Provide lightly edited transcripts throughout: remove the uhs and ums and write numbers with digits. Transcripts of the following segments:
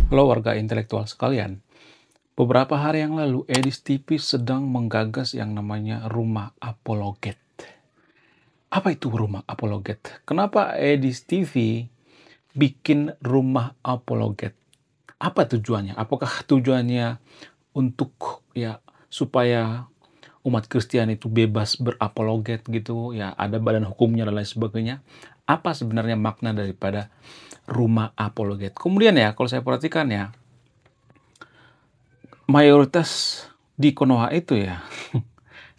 Halo warga intelektual sekalian, beberapa hari yang lalu Edis TV sedang menggagas yang namanya Rumah Apologet. Apa itu Rumah Apologet? Kenapa Edis TV bikin Rumah Apologet? Apa tujuannya? Apakah tujuannya untuk supaya umat Kristen itu bebas berapologet gitu, ya ada badan hukumnya dan lain sebagainya? Apa sebenarnya makna daripada Rumah Apologet? Kemudian ya, kalau saya perhatikan ya, mayoritas di Konoha itu ya,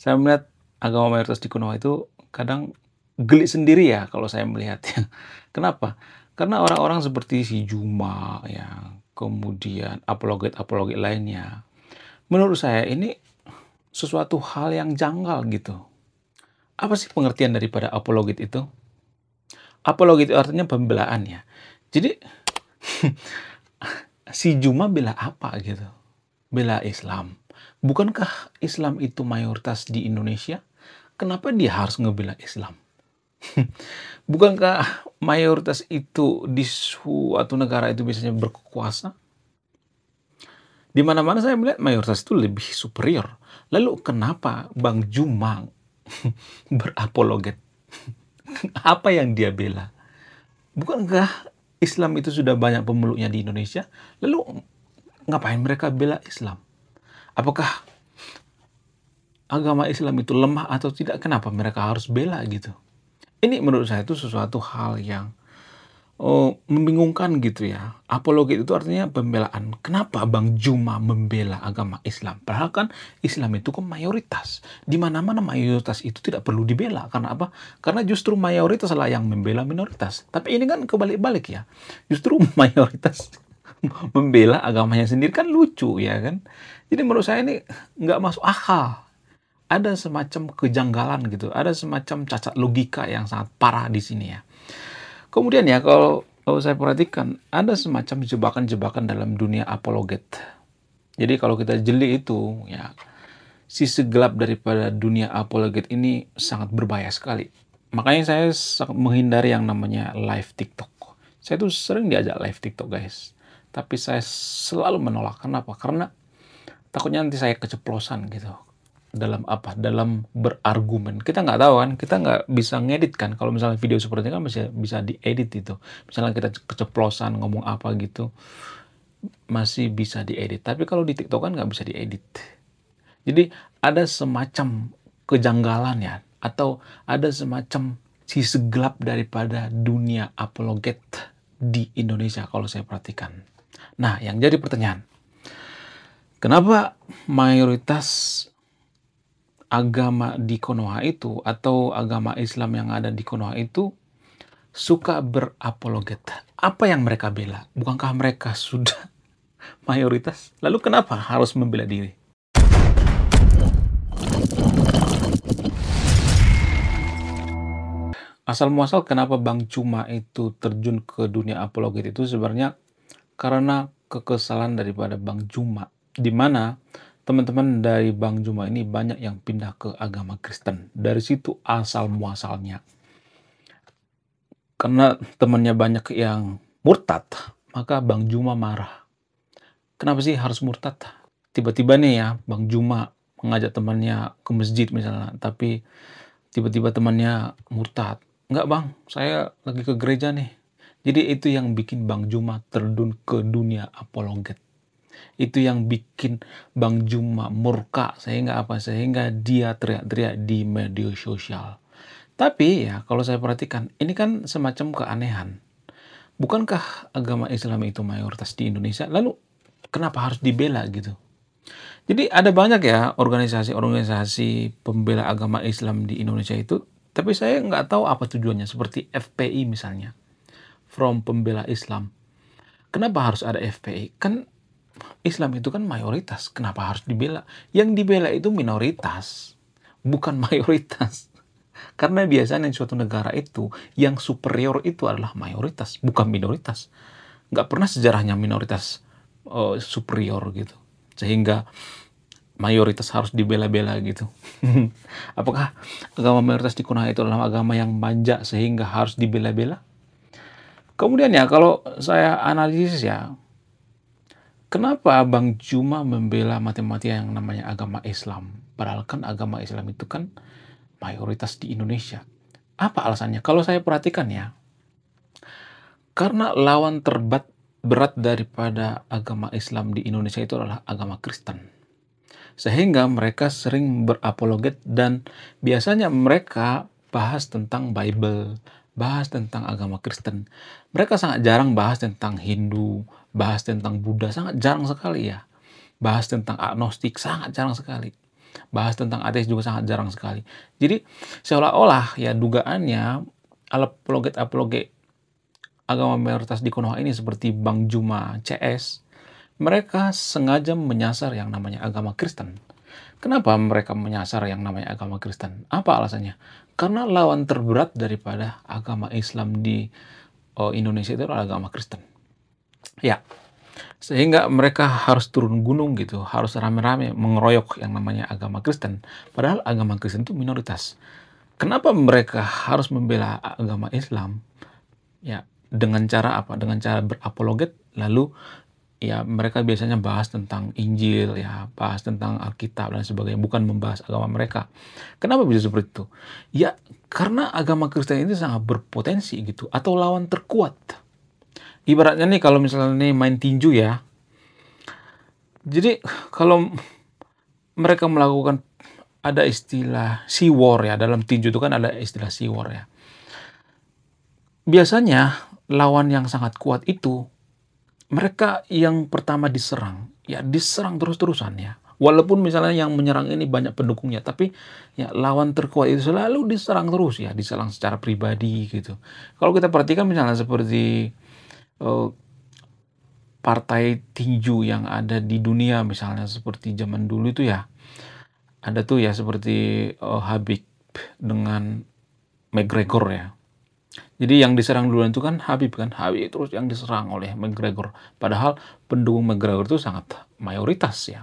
saya melihat agama mayoritas di Konoha itu kadang geli sendiri ya kalau saya melihatnya. Kenapa? Karena orang-orang seperti si Juma ya, kemudian apologet-apologet lainnya, menurut saya ini sesuatu hal yang janggal gitu. Apa sih pengertian daripada apologet itu? Apologet itu artinya pembelaan ya. Jadi si Juma bela apa gitu? Bela Islam. Bukankah Islam itu mayoritas di Indonesia? Kenapa dia harus ngebela Islam? Bukankah mayoritas itu di suatu negara itu biasanya berkuasa? Di mana-mana saya melihat mayoritas itu lebih superior. Lalu kenapa Bang Jumang berapologet? Apa yang dia bela? Bukankah Islam itu sudah banyak pemeluknya di Indonesia? Lalu ngapain mereka bela Islam? Apakah agama Islam itu lemah atau tidak? Kenapa mereka harus bela gitu? Ini menurut saya itu sesuatu hal yang membingungkan gitu ya. Apologet itu artinya pembelaan. Kenapa Bang Juma membela agama Islam? Padahal kan Islam itu kan mayoritas. Di mana-mana mayoritas itu tidak perlu dibela. Karena apa? Karena justru mayoritas lah yang membela minoritas. Tapi ini kan kebalik-balik ya. Justru mayoritas membela agamanya sendiri kan lucu ya kan. Jadi menurut saya ini nggak masuk akal. Ada semacam kejanggalan gitu. Ada semacam cacat logika yang sangat parah di sini ya. Kemudian ya, kalau saya perhatikan, ada semacam jebakan-jebakan dalam dunia apologet. Jadi kalau kita jeli itu, ya sisi gelap daripada dunia apologet ini sangat berbahaya sekali. Makanya saya sangat menghindari yang namanya live TikTok. Saya tuh sering diajak live TikTok guys. Tapi saya selalu menolak. Kenapa? Karena takutnya nanti saya keceplosan gitu dalam berargumen. Kita nggak tahu kan, kita nggak bisa ngedit kan. Kalau misalnya video seperti ini kan bisa diedit itu. Misalnya kita keceplosan ngomong apa gitu, masih bisa diedit. Tapi kalau di TikTok kan nggak bisa diedit. Jadi ada semacam kejanggalan ya, atau ada semacam sisi gelap daripada dunia apologet di Indonesia kalau saya perhatikan. Nah, yang jadi pertanyaan, kenapa mayoritas agama di Konoha itu atau agama Islam yang ada di Konoha itu suka berapologet? Apa yang mereka bela? Bukankah mereka sudah mayoritas? Lalu kenapa harus membela diri? Asal muasal kenapa Bang Cuma itu terjun ke dunia apologet itu sebenarnya karena kekesalan daripada Bang Juma, di mana teman-teman dari Bang Juma ini banyak yang pindah ke agama Kristen. Dari situ asal muasalnya. Karena temannya banyak yang murtad, maka Bang Juma marah. Kenapa sih harus murtad? Tiba-tiba nih ya, Bang Juma mengajak temannya ke masjid misalnya, tapi tiba-tiba temannya murtad. Enggak bang, saya lagi ke gereja nih. Jadi itu yang bikin Bang Juma terjun ke dunia apologet. Itu yang bikin Bang Juma murka sehingga apa? Sehingga dia teriak-teriak di media sosial. Tapi ya kalau saya perhatikan, ini kan semacam keanehan. Bukankah agama Islam itu mayoritas di Indonesia? Lalu kenapa harus dibela gitu? Jadi ada banyak ya organisasi-organisasi pembela agama Islam di Indonesia itu, tapi saya nggak tahu apa tujuannya, seperti FPI misalnya, Front Pembela Islam. Kenapa harus ada FPI? Kan Islam itu kan mayoritas, kenapa harus dibela? Yang dibela itu minoritas, bukan mayoritas. Karena biasanya di suatu negara itu, yang superior itu adalah mayoritas, bukan minoritas. Nggak pernah sejarahnya minoritas superior gitu. Sehingga mayoritas harus dibela-bela gitu. Apakah agama mayoritas di Konoha itu adalah agama yang manja sehingga harus dibela-bela? Kemudian ya, kalau saya analisis ya, Kenapa Bang Juma membela mati-matian yang namanya agama Islam? Padahal kan agama Islam itu kan mayoritas di Indonesia. Apa alasannya? Kalau saya perhatikan ya, karena lawan berat daripada agama Islam di Indonesia itu adalah agama Kristen. Sehingga mereka sering berapologet dan biasanya mereka bahas tentang Bible, bahas tentang agama Kristen. Mereka sangat jarang bahas tentang Hindu, bahas tentang Buddha, sangat jarang sekali ya. Bahas tentang agnostik, sangat jarang sekali. Bahas tentang ateis juga sangat jarang sekali. Jadi seolah-olah ya dugaannya apologet-apologet agama mayoritas di Konoha ini seperti Bang Juma CS, mereka sengaja menyasar yang namanya agama Kristen. Kenapa mereka menyasar yang namanya agama Kristen? Apa alasannya? Karena lawan terberat daripada agama Islam di Indonesia itu adalah agama Kristen. Ya, sehingga mereka harus turun gunung gitu, harus rame-rame mengeroyok yang namanya agama Kristen. Padahal agama Kristen itu minoritas. Kenapa mereka harus membela agama Islam? Ya, dengan cara apa? Dengan cara berapologet, lalu ya mereka biasanya bahas tentang Injil, ya bahas tentang Alkitab dan sebagainya, bukan membahas agama mereka. Kenapa bisa seperti itu? Ya, karena agama Kristen ini sangat berpotensi gitu, atau lawan terkuat. Ibaratnya nih kalau misalnya nih main tinju ya, jadi kalau mereka melakukan ada istilah sea war ya, dalam tinju itu kan ada istilah sea war ya. Biasanya lawan yang sangat kuat itu mereka yang pertama diserang, ya diserang terus-terusan ya. Walaupun misalnya yang menyerang ini banyak pendukungnya, tapi ya lawan terkuat itu selalu diserang terus ya, diserang secara pribadi gitu. Kalau kita perhatikan misalnya seperti partai tinju yang ada di dunia misalnya seperti zaman dulu itu ya, ada tuh ya seperti Habib dengan McGregor ya. Jadi yang diserang duluan itu kan Habib terus yang diserang oleh McGregor. Padahal pendukung McGregor itu sangat mayoritas ya.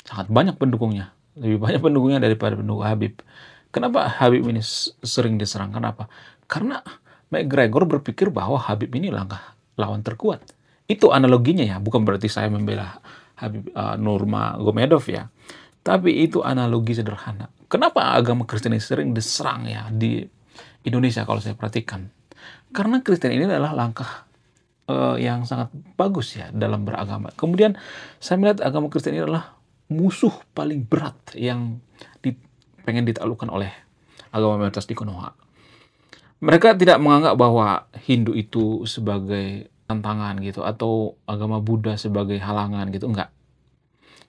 Sangat banyak pendukungnya. Lebih banyak pendukungnya daripada pendukung Habib. Kenapa Habib ini sering diserang? Kenapa? Karena McGregor berpikir bahwa Habib ini lawan terkuat. Itu analoginya ya, bukan berarti saya membela Habib Nurmagomedov ya. Tapi itu analogi sederhana. Kenapa agama Kristen ini sering diserang ya di Indonesia kalau saya perhatikan? Karena Kristen ini adalah langkah yang sangat bagus ya dalam beragama. Kemudian saya melihat agama Kristen ini adalah musuh paling berat yang pengen ditaklukkan oleh agama mayoritas di Konoha. Mereka tidak menganggap bahwa Hindu itu sebagai tantangan gitu, atau agama Buddha sebagai halangan gitu, enggak.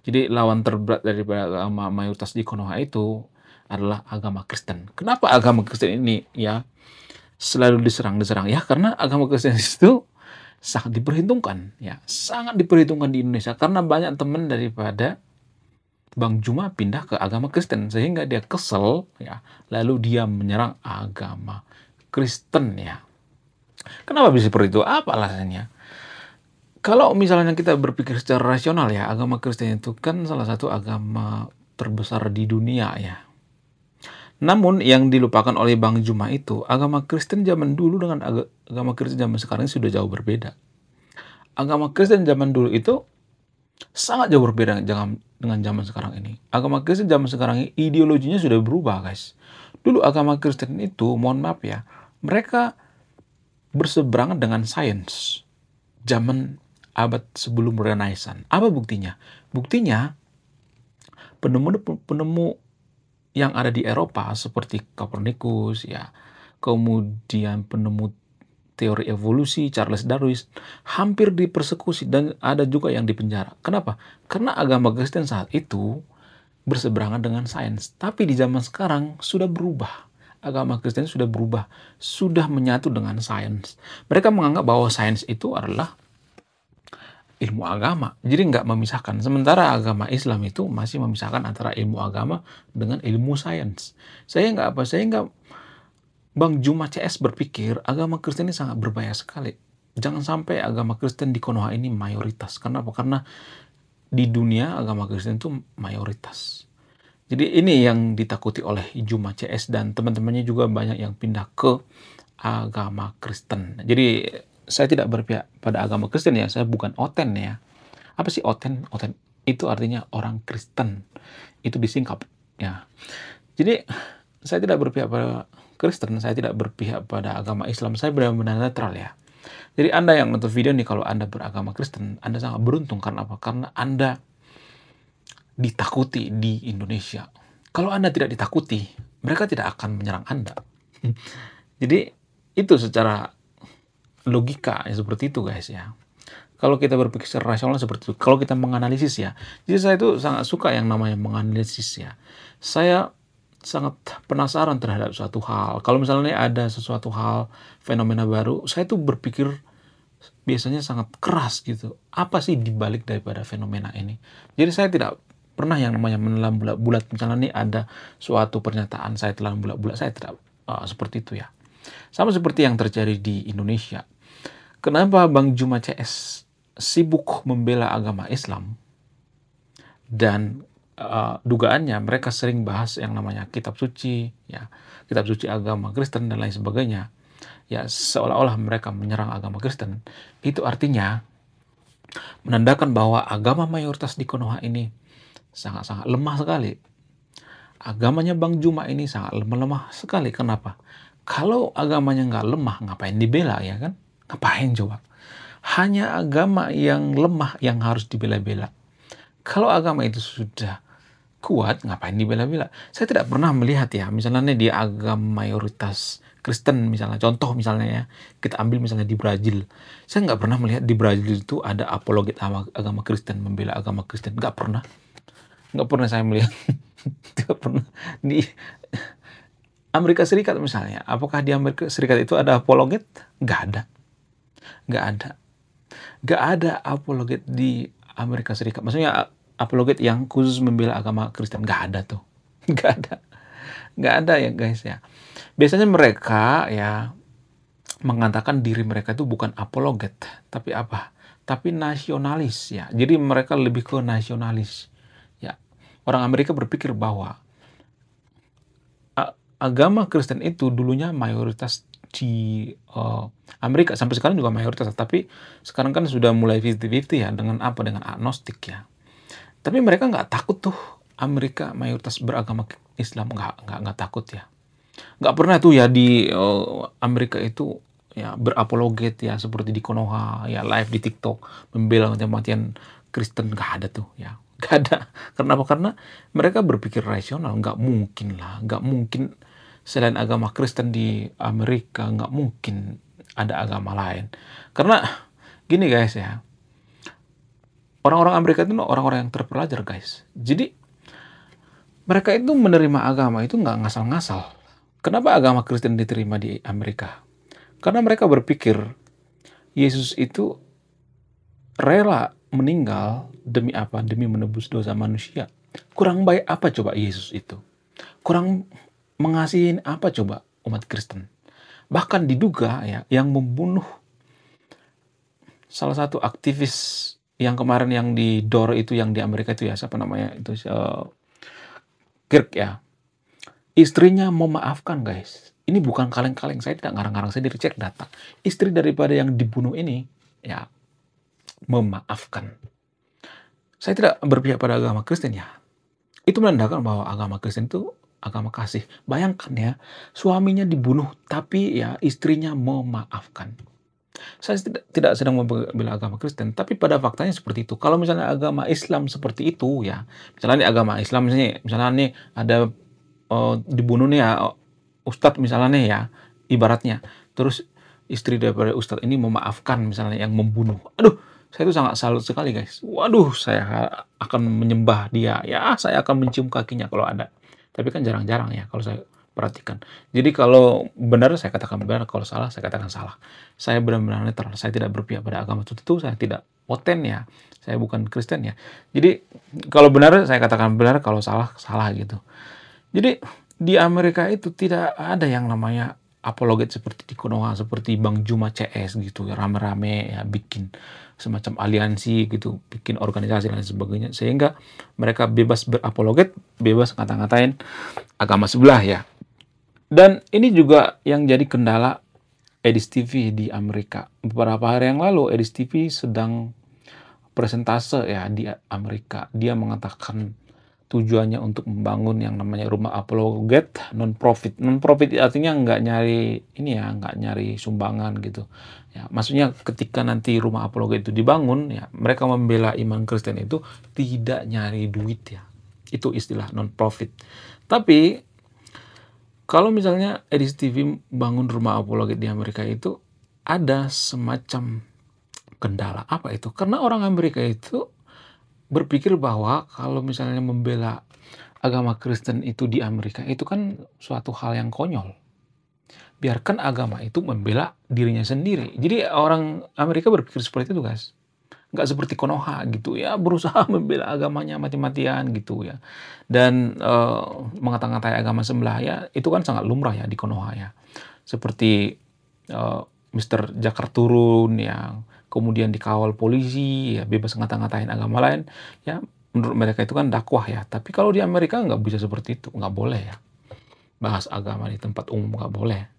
Jadi lawan terberat daripada agama mayoritas di Konoha itu adalah agama Kristen. Kenapa agama Kristen ini ya selalu diserang ya? Karena agama Kristen itu sangat diperhitungkan ya, sangat diperhitungkan di Indonesia karena banyak teman daripada Bang Juma pindah ke agama Kristen sehingga dia kesel ya, lalu dia menyerang agama Kristen ya. Kenapa bisa seperti itu? Apa alasannya? Kalau misalnya kita berpikir secara rasional ya, agama Kristen itu kan salah satu agama terbesar di dunia ya. Namun yang dilupakan oleh Bang Juma itu, agama Kristen zaman dulu dengan agama Kristen zaman sekarang sudah jauh berbeda. Agama Kristen zaman dulu itu sangat jauh berbeda dengan zaman sekarang ini. Agama Kristen zaman sekarang ini ideologinya sudah berubah, guys. Dulu agama Kristen itu, mohon maaf ya, mereka berseberangan dengan sains zaman abad sebelum Renaissance. Apa buktinya? Buktinya penemu yang ada di Eropa seperti Copernicus ya, kemudian penemu teori evolusi Charles Darwin hampir dipersekusi dan ada juga yang dipenjara. Kenapa? Karena agama Kristen saat itu berseberangan dengan sains. Tapi di zaman sekarang sudah berubah. Agama Kristen sudah berubah, sudah menyatu dengan sains. Mereka menganggap bahwa sains itu adalah ilmu agama, jadi nggak memisahkan. Sementara agama Islam itu masih memisahkan antara ilmu agama dengan ilmu sains. Sehingga Bang Juma CS berpikir agama Kristen ini sangat berbahaya sekali. Jangan sampai agama Kristen di Konoha ini mayoritas. Kenapa? Karena di dunia agama Kristen itu mayoritas. Jadi ini yang ditakuti oleh Juma CS dan teman-temannya juga banyak yang pindah ke agama Kristen. Jadi saya tidak berpihak pada agama Kristen ya, saya bukan oten ya. Apa sih oten? Oten itu artinya orang Kristen. Itu disingkap ya. Jadi saya tidak berpihak pada Kristen, saya tidak berpihak pada agama Islam, saya benar-benar netral ya. Jadi Anda yang nonton video ini, kalau Anda beragama Kristen, Anda sangat beruntung. Karena apa? Karena Anda ditakuti di Indonesia. Kalau Anda tidak ditakuti, mereka tidak akan menyerang Anda. Jadi itu secara logika ya, seperti itu guys ya. Kalau kita berpikir secara rasional seperti itu, kalau kita menganalisis ya. Jadi saya itu sangat suka yang namanya menganalisis ya. Saya sangat penasaran terhadap suatu hal. Kalau misalnya ada sesuatu hal, fenomena baru, saya tuh berpikir biasanya sangat keras gitu. Apa sih dibalik daripada fenomena ini? Jadi saya tidak pernah yang namanya menelan bulat-bulat. Misalnya nih ada suatu pernyataan saya telan bulat-bulat, saya tidak seperti itu ya. Sama seperti yang terjadi di Indonesia. Kenapa Bang Juma CS sibuk membela agama Islam? Dan dugaannya mereka sering bahas yang namanya kitab suci, ya, kitab suci agama Kristen dan lain sebagainya. Ya, seolah-olah mereka menyerang agama Kristen. Itu artinya menandakan bahwa agama mayoritas di Konoha ini sangat-sangat lemah sekali. Agamanya Bang Juma ini sangat lemah sekali. Kenapa? Kalau agamanya nggak lemah, ngapain dibela ya kan? Ngapain coba? Hanya agama yang lemah yang harus dibela-bela. Kalau agama itu sudah kuat, ngapain dibela-bela? Saya tidak pernah melihat ya, misalnya di agama mayoritas Kristen misalnya, contoh misalnya ya, kita ambil misalnya di Brazil. Saya nggak pernah melihat di Brazil itu ada apologet agama Kristen, membela agama Kristen. Nggak pernah. Nggak pernah saya melihat. Tidak pernah. Di Amerika Serikat misalnya, apakah di Amerika Serikat itu ada apologet? Nggak ada. Nggak ada. Nggak ada apologet di Amerika Serikat. Maksudnya apologet yang khusus membela agama Kristen. Nggak ada tuh. Nggak ada. Nggak ada ya guys ya. Biasanya mereka ya mengatakan diri mereka itu bukan apologet. Tapi apa? Tapi nasionalis ya. Jadi mereka lebih ke nasionalis. Ya. Orang Amerika berpikir bahwa agama Kristen itu dulunya mayoritas di Amerika, sampai sekarang juga mayoritas, tapi sekarang kan sudah mulai 50-50 ya, dengan apa? Dengan agnostik ya. Tapi mereka nggak takut tuh Amerika mayoritas beragama Islam, nggak takut ya. Nggak pernah tuh ya di Amerika itu ya berapologet ya, seperti di Konoha ya, live di TikTok membela mati-matian Kristen. Nggak ada tuh ya. Nggak ada. Kenapa? Karena mereka berpikir rasional. Nggak mungkin lah. Nggak mungkin selain agama Kristen di Amerika, nggak mungkin ada agama lain. Karena gini guys ya, orang-orang Amerika itu orang-orang yang terpelajar guys. Jadi mereka itu menerima agama itu nggak ngasal-ngasal. Kenapa agama Kristen diterima di Amerika? Karena mereka berpikir Yesus itu rela meninggal demi apa? Demi menebus dosa manusia. Kurang baik apa coba Yesus itu? Kurang mengasihi apa coba umat Kristen? Bahkan diduga ya, yang membunuh salah satu aktivis yang kemarin yang didor itu, yang di Amerika itu ya, siapa namanya itu, Kirk ya. Istrinya memaafkan guys. Ini bukan kaleng-kaleng, saya tidak ngarang-ngarang sendiri, cek data. Istri daripada yang dibunuh ini ya memaafkan. Saya tidak berpihak pada agama Kristen ya. Itu menandakan bahwa agama Kristen itu agama kasih. Bayangkan ya, suaminya dibunuh tapi ya istrinya memaafkan. Saya tidak sedang membela agama Kristen, tapi pada faktanya seperti itu. Kalau misalnya agama Islam seperti itu ya, misalnya nih agama Islam misalnya nih ada dibunuh nih ya ustadz misalnya nih ya, ibaratnya, terus istri daripada ustadz ini memaafkan misalnya yang membunuh. Aduh, saya itu sangat salut sekali guys. Waduh, saya akan menyembah dia. Ya, saya akan mencium kakinya kalau ada. Tapi kan jarang-jarang ya kalau saya perhatikan. Jadi kalau benar saya katakan benar, kalau salah saya katakan salah. Saya benar-benar netral. Saya tidak berpihak pada agama tertentu, saya tidak oten ya. Saya bukan Kristen ya. Jadi kalau benar saya katakan benar, kalau salah salah gitu. Jadi di Amerika itu tidak ada yang namanya apologet seperti di Konoha, seperti Bang Juma CS gitu ya, rame-rame ya bikin semacam aliansi gitu, bikin organisasi dan sebagainya, sehingga mereka bebas berapologet, bebas ngata-ngatain agama sebelah ya. Dan ini juga yang jadi kendala Edis TV di Amerika. Beberapa hari yang lalu Edis TV sedang presentase ya di Amerika. Dia mengatakan tujuannya untuk membangun yang namanya rumah apologet non-profit. Non-profit artinya nggak nyari ini ya, nggak nyari sumbangan gitu. Ya, maksudnya ketika nanti rumah apologet itu dibangun, ya mereka membela iman Kristen itu tidak nyari duit ya. Itu istilah non-profit. Tapi kalau misalnya Edis TV bangun rumah apologet di Amerika itu ada semacam kendala. Apa itu? Karena orang Amerika itu berpikir bahwa kalau misalnya membela agama Kristen itu di Amerika itu kan suatu hal yang konyol. Biarkan agama itu membela dirinya sendiri. Jadi orang Amerika berpikir seperti itu, guys. Nggak seperti Konoha gitu ya, berusaha membela agamanya mati-matian gitu ya. Dan mengata-ngatai agama sebelah ya, itu kan sangat lumrah ya di Konoha ya. Seperti Mr. Jakar turun yang kemudian dikawal polisi, ya bebas ngata-ngatain agama lain, ya menurut mereka itu kan dakwah ya. Tapi kalau di Amerika nggak bisa seperti itu, nggak boleh ya. Bahas agama di tempat umum nggak boleh.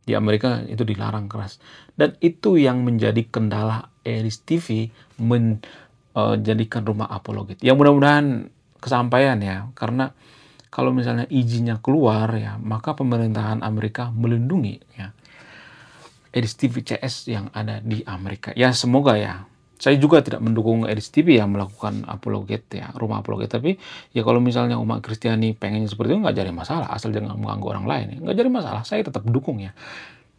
Di Amerika itu dilarang keras. Dan itu yang menjadi kendala Edis TV menjadikan rumah apologet. Ya mudah-mudahan kesampaian ya, karena kalau misalnya izinnya keluar ya, maka pemerintahan Amerika melindungi ya Edis TV CS yang ada di Amerika. Ya semoga ya. Saya juga tidak mendukung Edis TV yang melakukan apologet ya, rumah apologet. Tapi ya kalau misalnya umat Kristiani pengennya seperti itu nggak jadi masalah, asal jangan mengganggu orang lain. Ya. Nggak jadi masalah, saya tetap dukung ya.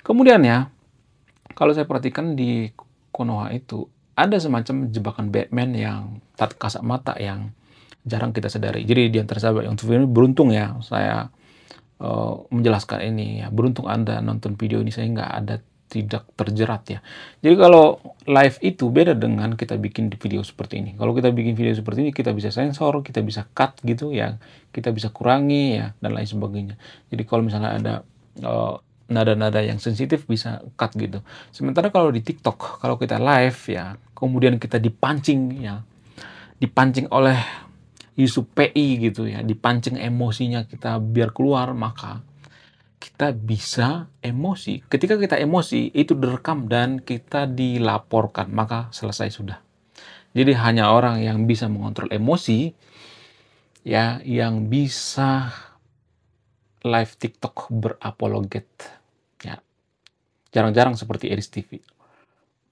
Kemudian ya, kalau saya perhatikan di Konoha itu ada semacam jebakan Batman yang tak kasat mata yang jarang kita sadari. Jadi di antara sahabat yang ini beruntung ya saya menjelaskan ini ya. Beruntung Anda nonton video ini sehingga Anda tidak terjerat ya. Jadi kalau live itu beda dengan kita bikin video seperti ini. Kalau kita bikin video seperti ini kita bisa sensor, kita bisa cut gitu ya, kita bisa kurangi ya dan lain sebagainya. Jadi kalau misalnya ada nada-nada yang sensitif bisa cut gitu. Sementara kalau di TikTok, kalau kita live ya, kemudian kita dipancing ya, dipancing oleh isu PI gitu ya, dipancing emosinya kita biar keluar, maka kita bisa emosi. Ketika kita emosi, itu direkam dan kita dilaporkan, maka selesai sudah. Jadi hanya orang yang bisa mengontrol emosi, ya, yang bisa live TikTok berapologet. Ya, jarang-jarang seperti Edis TV.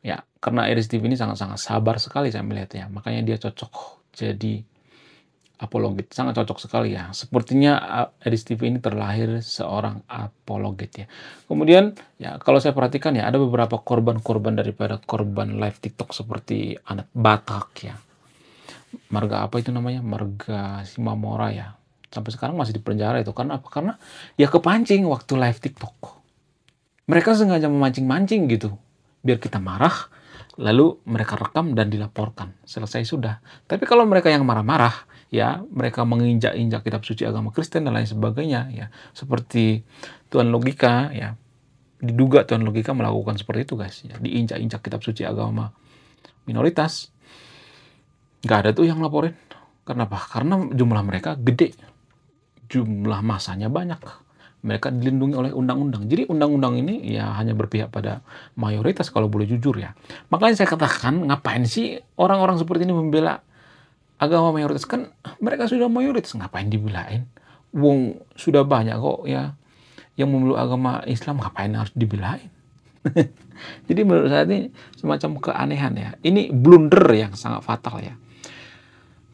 Ya, karena Edis TV ini sangat-sangat sabar sekali saya melihatnya. Makanya dia cocok jadi apologet, sangat cocok sekali ya. Sepertinya Edis TV ini terlahir seorang apologet ya. Kemudian ya kalau saya perhatikan ya ada beberapa korban-korban daripada korban live TikTok seperti anak Batak ya. Marga apa itu namanya? Marga Simamora ya. Sampai sekarang masih di penjara itu. Karena apa? Karena ya kepancing waktu live TikTok. Mereka sengaja memancing-mancing gitu. Biar kita marah, lalu mereka rekam dan dilaporkan. Selesai sudah. Tapi kalau mereka yang marah-marah, ya mereka menginjak-injak kitab suci agama Kristen dan lain sebagainya ya, seperti Tuan Logika ya, diduga Tuan Logika melakukan seperti itu guys ya, diinjak-injak kitab suci agama minoritas. Nggak ada tuh yang laporin. Kenapa? Karena jumlah mereka gede, jumlah masanya banyak, mereka dilindungi oleh undang-undang. Jadi undang-undang ini ya hanya berpihak pada mayoritas kalau boleh jujur ya. Makanya saya katakan ngapain sih orang-orang seperti ini membela agama mayoritas, kan mereka sudah mayoritas, ngapain dibelain? Wong sudah banyak kok ya yang memeluk agama Islam, ngapain harus dibelain? Jadi menurut saya ini semacam keanehan ya. Ini blunder yang sangat fatal ya.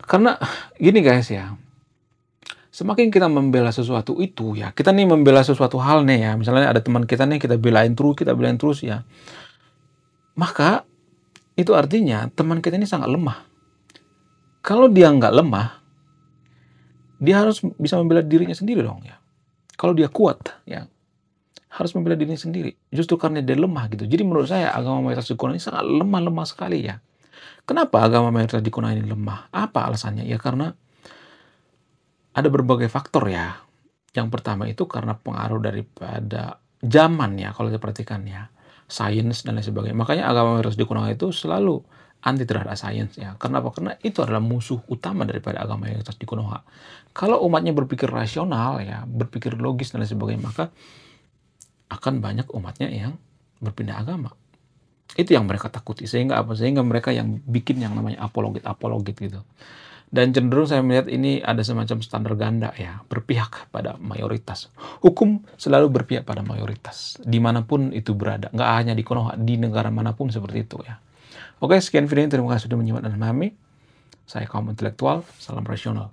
Karena gini guys ya, semakin kita membela sesuatu itu ya, kita nih membela sesuatu hal nih ya, misalnya ada teman kita nih kita belain terus ya, maka itu artinya teman kita ini sangat lemah. Kalau dia nggak lemah, dia harus bisa membela dirinya sendiri dong ya. Kalau dia kuat ya, harus membela dirinya sendiri. Justru karena dia lemah gitu. Jadi menurut saya agama mayoritas di Konoha ini sangat lemah sekali ya. Kenapa agama mayoritas di Konoha ini lemah? Apa alasannya? Ya karena ada berbagai faktor ya. Yang pertama itu karena pengaruh daripada zaman ya, kalau saya perhatikan ya. Sains dan lain sebagainya. Makanya agama mayoritas di Konoha itu selalu anti terhadap sains ya. Kenapa? Karena itu adalah musuh utama daripada agama mayoritas di Konoha. Kalau umatnya berpikir rasional ya, berpikir logis dan lain sebagainya, maka akan banyak umatnya yang berpindah agama. Itu yang mereka takuti. Sehingga apa? Sehingga mereka yang bikin yang namanya apologet gitu. Dan cenderung saya melihat ini ada semacam standar ganda ya, berpihak pada mayoritas. Hukum selalu berpihak pada mayoritas, dimanapun itu berada. Nggak hanya di Konoha, di negara manapun seperti itu ya. Oke, sekian video ini. Terima kasih sudah menyimak dan memahami. Saya kaum intelektual, salam rasional.